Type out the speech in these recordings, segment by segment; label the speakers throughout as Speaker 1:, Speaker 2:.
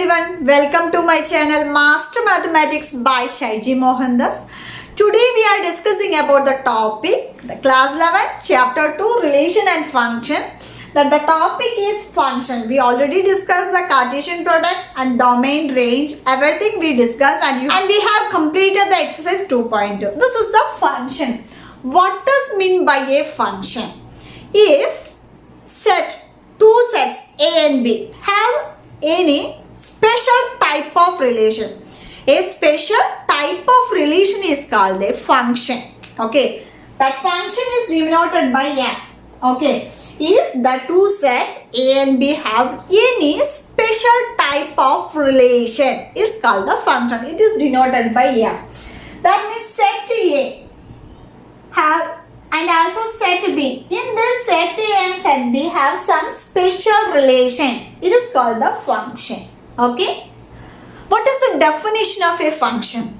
Speaker 1: everyone, welcome to my channel Master Mathematics by Shaiji Mohandas. Today we are discussing about the topic, the class 11, chapter 2, relation and function. That the topic is function. We already discussed the Cartesian product and domain range, everything we discussed and we have completed the exercise 2.2. This is the function. What does mean by a function? If two sets A and B have any special type of relation, a special type of relation is called a function. Okay, that function is denoted by f. Okay, if the two sets A and B have any special type of relation, is called the function. It is denoted by f. That means set A have and also set B. In this set A and set B have some special relation. It is called the function. Okay. What is the definition of a function?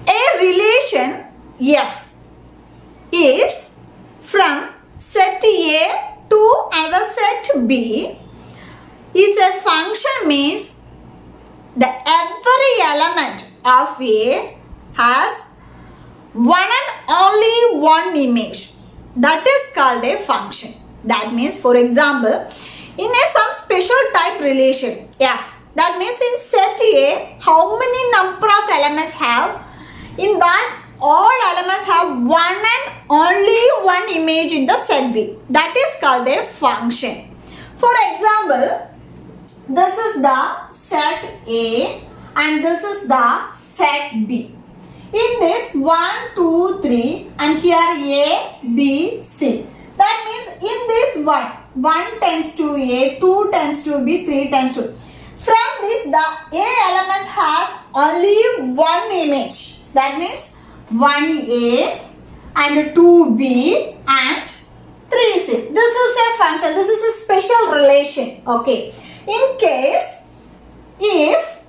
Speaker 1: A relation f is from set A to another set B is a function means that every element of A has one and only one image. That is called a function. That means, for example, in some special type relation f, that means in set A, how many number of elements have? In that, all elements have one and only one image in the set B. That is called a function. For example, this is the set A and this is the set B. In this 1, 2, 3 and here A, B, C. That means in this 1 tends to A, 2 tends to B, 3 tends to. From this the A elements has only one image. That means 1A and 2B and 3C. This is a function. This is a special relation. Okay. In case if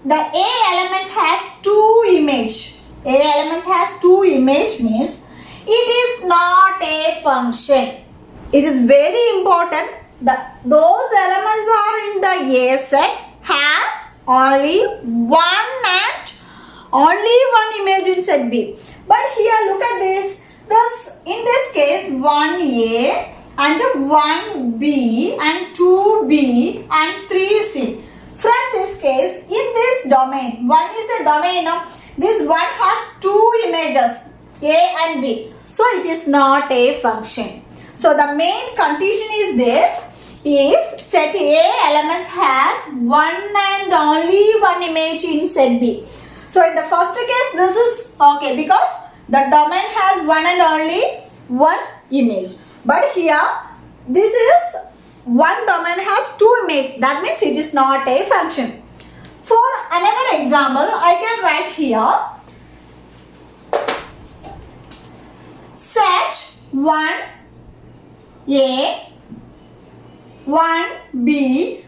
Speaker 1: the A elements has two image. A elements has two image means it is not a function. It is very important that those elements are in the A set have only one image in set B. But here look at this. In this case 1A and 1B and 2B and 3C. From this case, in this domain, 1 is a domain of this one has two images A and B. So it is not a function. So the main condition is this. If set A elements has one and only one image in set B. So in the first case this is okay because the domain has one and only one image. But here this is one domain has two images. That means it is not a function. For another example, I can write here set 1A, 1B,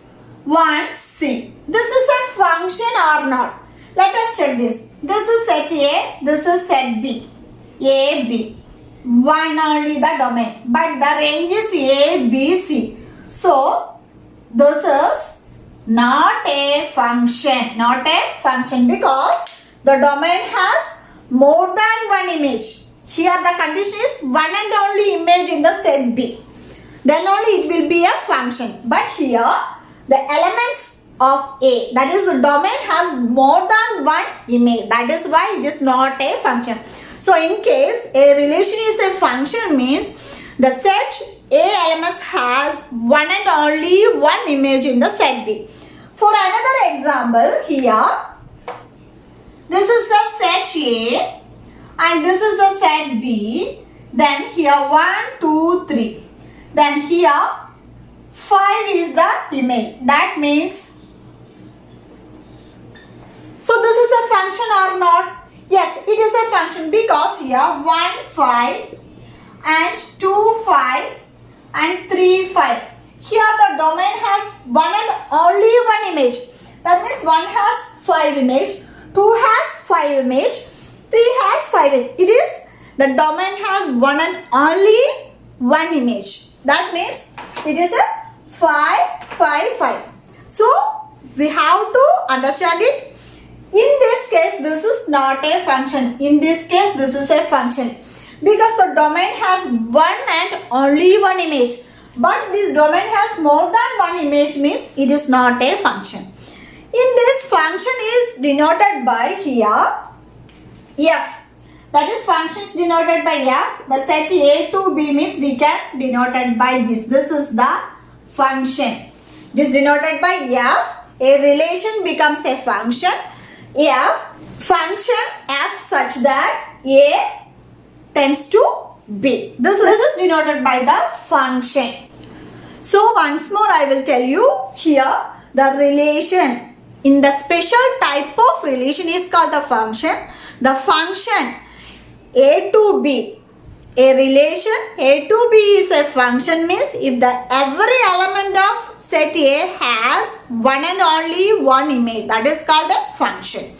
Speaker 1: 1C. This is a function or not? Let us check this. This is set A, this is set B. A, B. One only the domain. But the range is A, B, C. So, this is not a function. Not a function because the domain has more than one image. Here the condition is one and only image in the set B. Then only it will be a function. But here the elements of A, that is the domain has more than one image. That is why it is not a function. So in case a relation is a function means the set A elements has one and only one image in the set B. For another example here, this is the set A and this is the set B. Then here 1, 2, 3. Then here 5 is the image. That means, so this is a function or not? Yes, it is a function because here 1, 5 and 2, 5 and 3, 5. Here the domain has one and only one image. That means 1 has 5 image, 2 has 5 image, 3 has 5 image. It is the domain has one and only one image. That means it is a 5, 5, 5. So we have to understand it. In this case, this is not a function. In this case, this is a function. Because the domain has one and only one image. But this domain has more than one image means it is not a function. In this, function is denoted by here f. That is, function is denoted by f. The set A to B means we can denote it by this. This is the function. It is denoted by f. A relation becomes a function. F, function f such that A tends to B. This is denoted by the function. So once more I will tell you here, the relation in the special type of relation is called the function. The function A to B, a relation A to B is a function means if the every element of set A has one and only one image, that is called a function.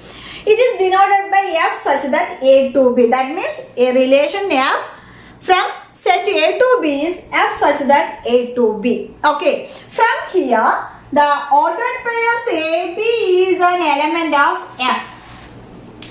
Speaker 1: It is denoted by f such that A to B. That means a relation f from set A to B is f such that A to B. Okay. From here, the ordered pairs AB is an element of f.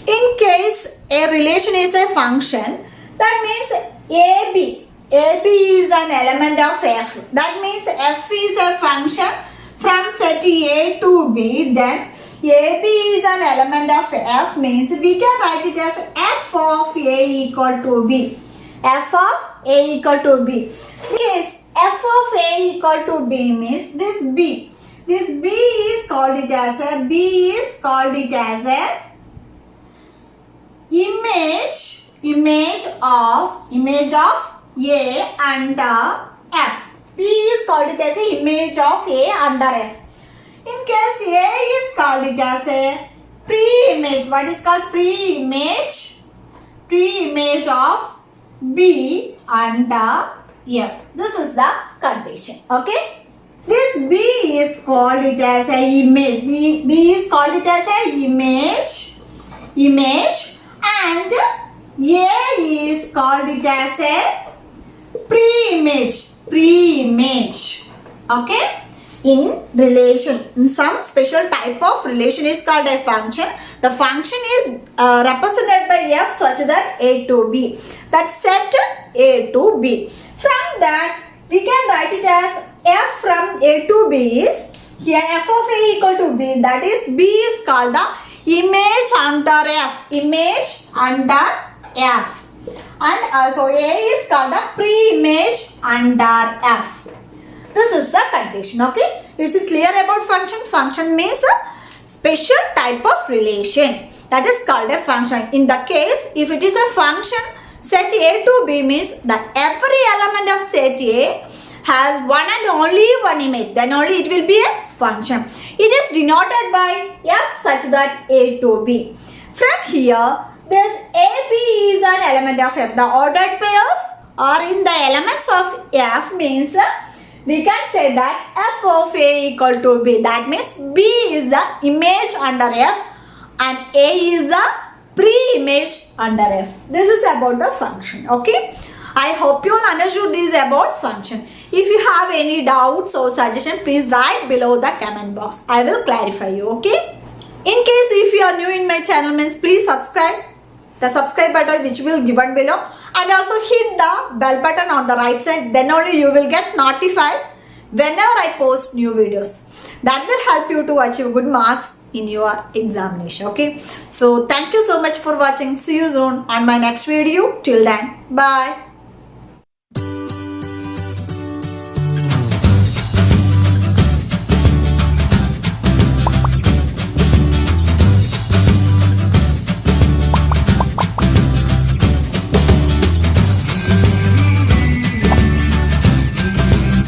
Speaker 1: In case a relation is a function, that means AB is an element of f. That means f is a function from set A to B. Then AB is an element of f means we can write it as f of A equal to B. F of A equal to B. This f of A equal to B means this B. This B is called it as a image of A under F. B is called it as a image of A under F. In case A is called it as a pre-image. What is called pre-image? Pre-image of B under F. This is the condition. Okay. This B is called it as a image. B is called it as a image, and A is called it as a pre-image. Okay. In relation, in some special type of relation is called a function. The function is represented by f such that A to B. That set A to B. From that, we can write it as f from A to B is here f of A equal to B. That is, B is called the image under F. Image under F. And also A is called the pre-image under F. This is the condition. Okay. Is it clear about function? Function means a special type of relation. That is called a function. In the case, if it is a function, set A to B means that every element of set A has one and only one image. Then only it will be a function. It is denoted by f such that A to B. From here, this AB is an element of f. The ordered pairs are in the elements of f means we can say that f of A equal to B. That means B is the image under f and A is the pre-image under f. This is about the function. Okay. I hope you all understood this about function. If you have any doubts or suggestion, please write below the comment box. I will clarify you. Okay. In case if you are new in my channel means please subscribe. The subscribe button which will be given below, and also hit the bell button on the right side. Then only you will get notified whenever I post new videos. That will help you to achieve good marks in your examination. Okay. So thank you so much for watching. See you soon on my next video. Till then, bye.